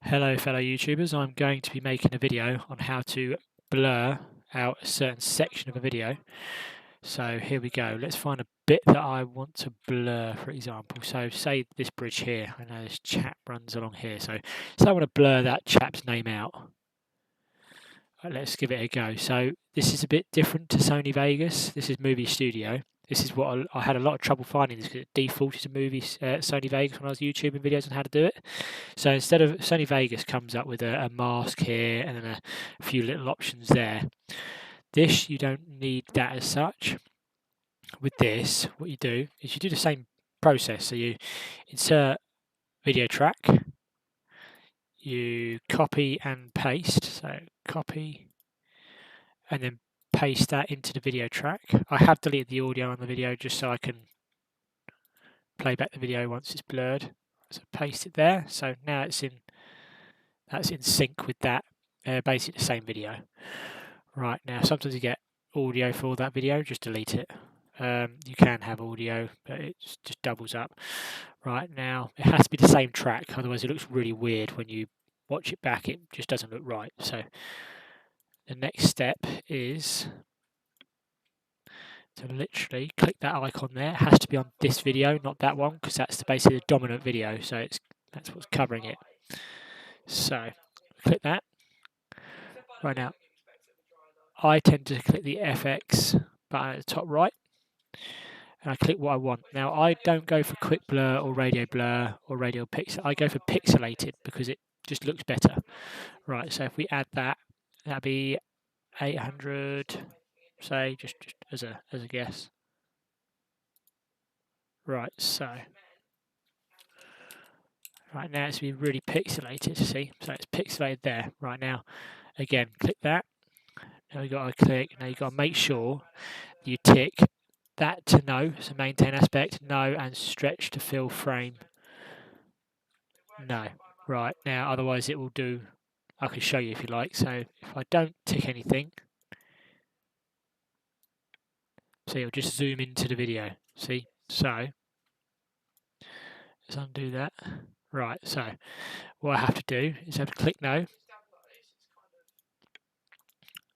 Hello fellow YouTubers, I'm going to be making a video on how to blur out a certain section of a video. So here we go, let's find a bit that I want to blur, for example. So say this bridge here, I know this chap runs along here, so I want to blur that chap's name out. Let's give it a go. So this is a bit different to Sony Vegas, this is Movie Studio. This is what I had a lot of trouble finding this because it defaulted to Sony Vegas when I was YouTubing videos on how to do it. So instead of Sony Vegas comes up with a mask here and then a few little options there. This, you don't need that as such. With this, what you do is you do the same process. So you insert video track, you copy and paste. So copy and then paste that into the video track. I have deleted the audio on the video just so I can play back the video once it's blurred. So paste it there. So now that's in sync with that, basically the same video. Right, now sometimes you get audio for that video, just delete it. You can have audio, but it just doubles up. Right, now it has to be the same track, otherwise it looks really weird when you watch it back, it just doesn't look right. So the next step is to literally click that icon there. It has to be on this video, not that one, because that's basically the dominant video, so that's what's covering it. So click that. Right now, I tend to click the FX button at the top right, and I click what I want. Now, I don't go for quick blur or radial pixel. I go for pixelated because it just looks better. Right, so if we add that, that'd be 800, say, just as a guess. Right, so right now it's to be really pixelated, see? So it's pixelated there. Right now, again, click that. Now you've got to click, now you've got to make sure you tick that to no, so maintain aspect, no, and stretch to fill frame, no. Right, now otherwise it will do, I can show you if you like, so if I don't tick anything, so it'll just zoom into the video, see? So, let's undo that. Right, so what I have to do is I have to click no,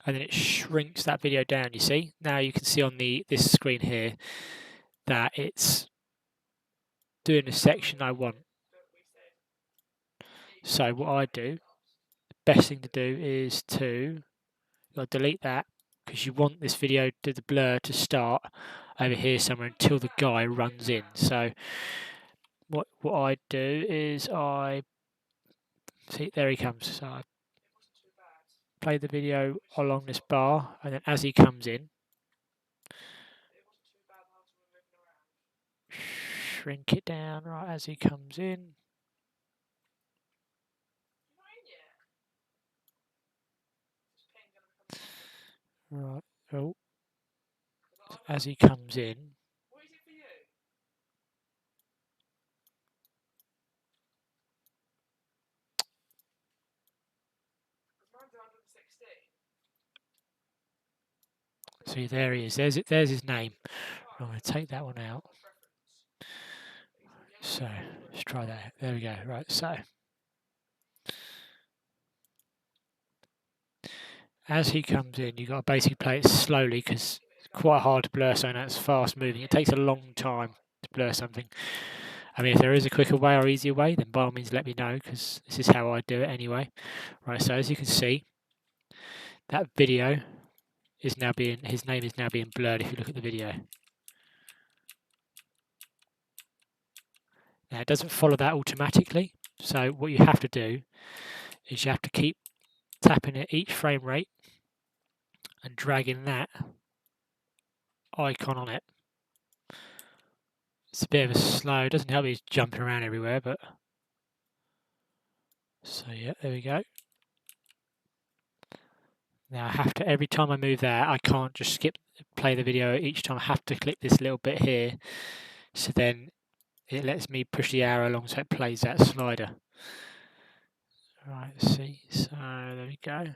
and then it shrinks that video down, you see? Now you can see on this screen here that it's doing the section I want. So what I do, the best thing to do is to delete that because you want this video to the blur to start over here somewhere until the guy runs in. So what I do is I see there he comes. So I play the video along this bar, and then as he comes in, shrink it down right as he comes in. Right, oh, as he comes in. See, there he is. There's his name. I'm going to take that one out. So let's try that. There we go. Right, so as he comes in, you've got to basically play it slowly because it's quite hard to blur something that's fast moving. It takes a long time to blur something. I mean, if there is a quicker way or easier way, then by all means let me know because this is how I do it anyway. Right, so as you can see, that video is now his name is now being blurred if you look at the video. Now, it doesn't follow that automatically. So what you have to do is you have to keep tapping at each frame rate and dragging that icon on it. It's a bit of a slow, it doesn't help me jumping around everywhere, but so yeah, there we go. Now I have to, every time I move that, I can't just play the video each time. I have to click this little bit here, so then it lets me push the arrow along so it plays that slider. Right, see, so there we go.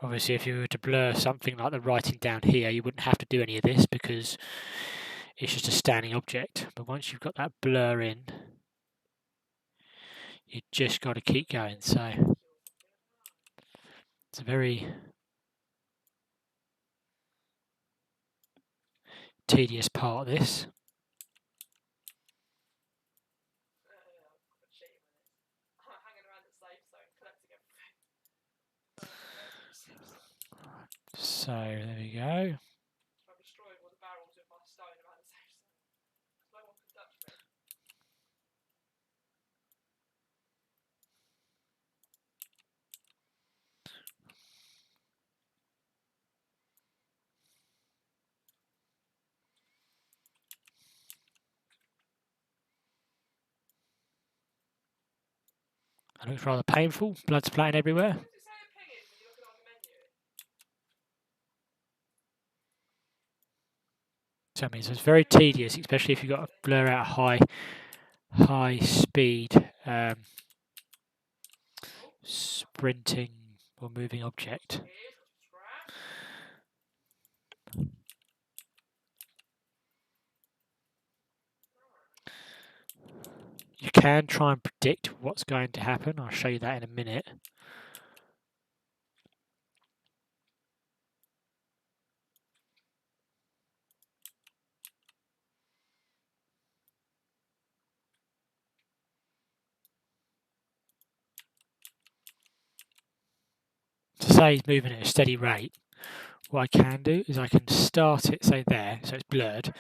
Obviously, if you were to blur something like the writing down here, you wouldn't have to do any of this because it's just a standing object. But once you've got that blur in, you just got to keep going. So it's a very tedious part of this. So there we go. It looks rather painful. Blood splatting everywhere. So that means it's very tedious, especially if you've got to blur out a high speed sprinting or moving object. You can try and predict what's going to happen. I'll show you that in a minute. To say he's moving at a steady rate, what I can do is I can start it, say there, so it's blurred,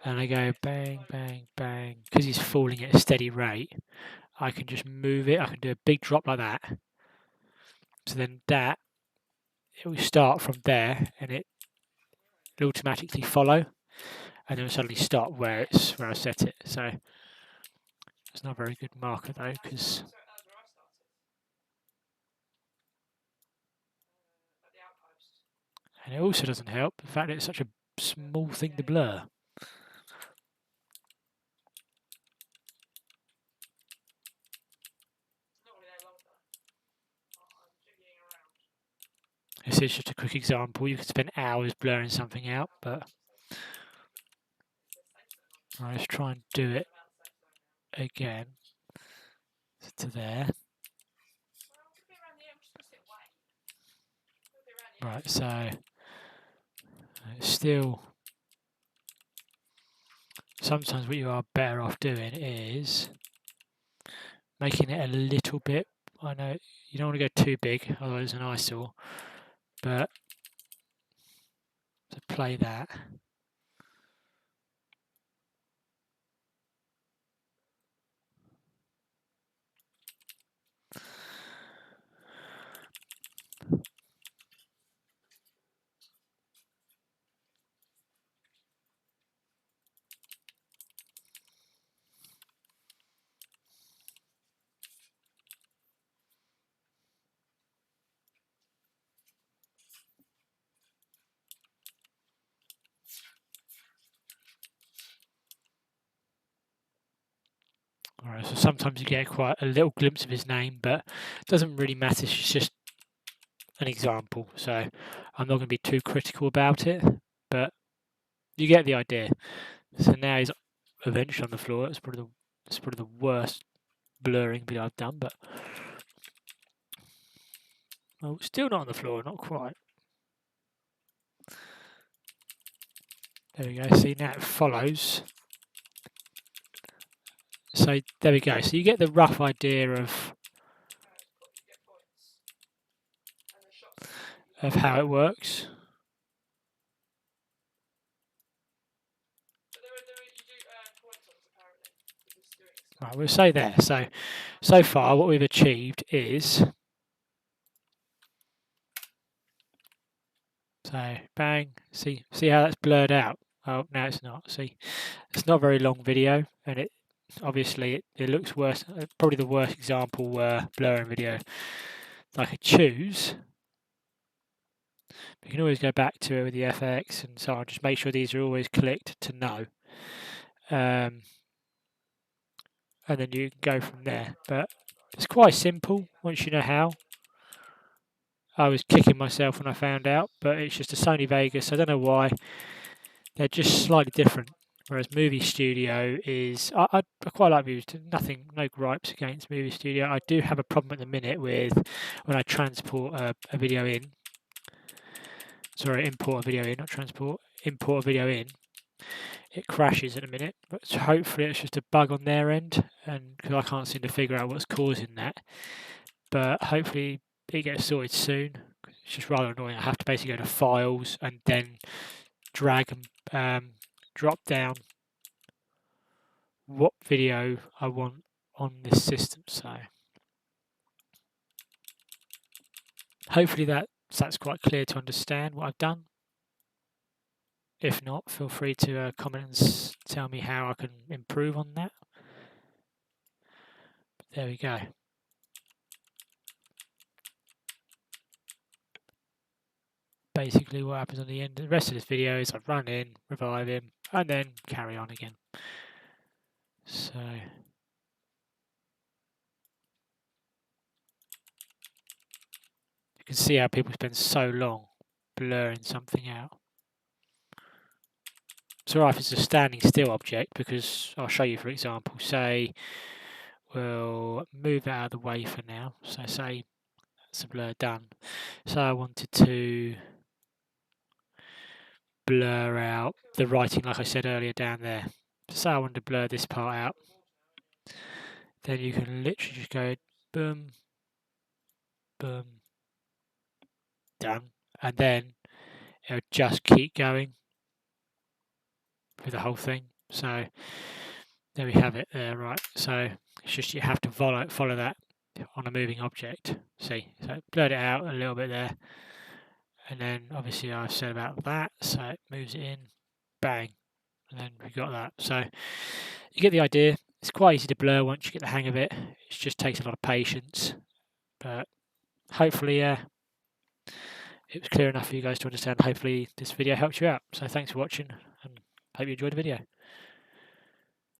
and I go bang, bang, bang. Because he's falling at a steady rate, I can just move it. I can do a big drop like that. So then it will start from there, and it'll automatically follow, and then it'll suddenly stop where I set it. So it's not a very good marker though, because and it also doesn't help the fact that it's such a small thing to blur. This is just a quick example. You could spend hours blurring something out, but let's try and do it again to there. Right, so it's still, sometimes what you are better off doing is making it a little bit, I know you don't want to go too big, otherwise it's an eyesore, but to play that. Alright, so sometimes you get quite a little glimpse of his name, but it doesn't really matter, it's just an example, so I'm not going to be too critical about it, but you get the idea. So now he's eventually on the floor. It's probably the worst blurring bit I've done, but oh, still not on the floor, not quite. There we go. See, now it follows. So there we go. So you get the rough idea of how it works. Right, we'll say there. So far, what we've achieved is, so bang. See how that's blurred out. Oh, no, it's not. See, it's not a very long video, and it obviously it looks worse. Probably the worst example blurring video I could choose. You can always go back to it with the FX and so on. Just make sure these are always clicked to no. And then you can go from there. But it's quite simple once you know how. I was kicking myself when I found out, but it's just a Sony Vegas. I don't know why. They're just slightly different. Whereas Movie Studio is, I quite like Movie Studio. Nothing, no gripes against Movie Studio. I do have a problem at the minute with when I transport a video in. Sorry, import a video in, not transport. Import a video in. It crashes in a minute, but hopefully it's just a bug on their end, and because I can't seem to figure out what's causing that. But hopefully it gets sorted soon. It's just rather annoying. I have to basically go to Files and then drag and drop down what video I want on this system. So hopefully that's quite clear to understand what I've done. If not, feel free to comment and tell me how I can improve on that. There we go. Basically what happens on the end of the rest of this video is I run in, revive him, and then carry on again. So you can see how people spend so long blurring something out. It's alright if it's a standing still object, because I'll show you, for example, say we'll move that out of the way for now. So say that's a blur done. So I wanted to blur out the writing like I said earlier down there. So I wanted to blur this part out. Then you can literally just go boom, boom, done. And then it'll just keep going with the whole thing. So there we have it there, right? So it's just you have to follow that on a moving object. See, so blurred it out a little bit there. And then obviously I've said about that, so it moves it in, bang, and then we got that. So you get the idea. It's quite easy to blur once you get the hang of it. It just takes a lot of patience, but hopefully it was clear enough for you guys to understand. Hopefully this video helped you out. So thanks for watching, and hope you enjoyed the video.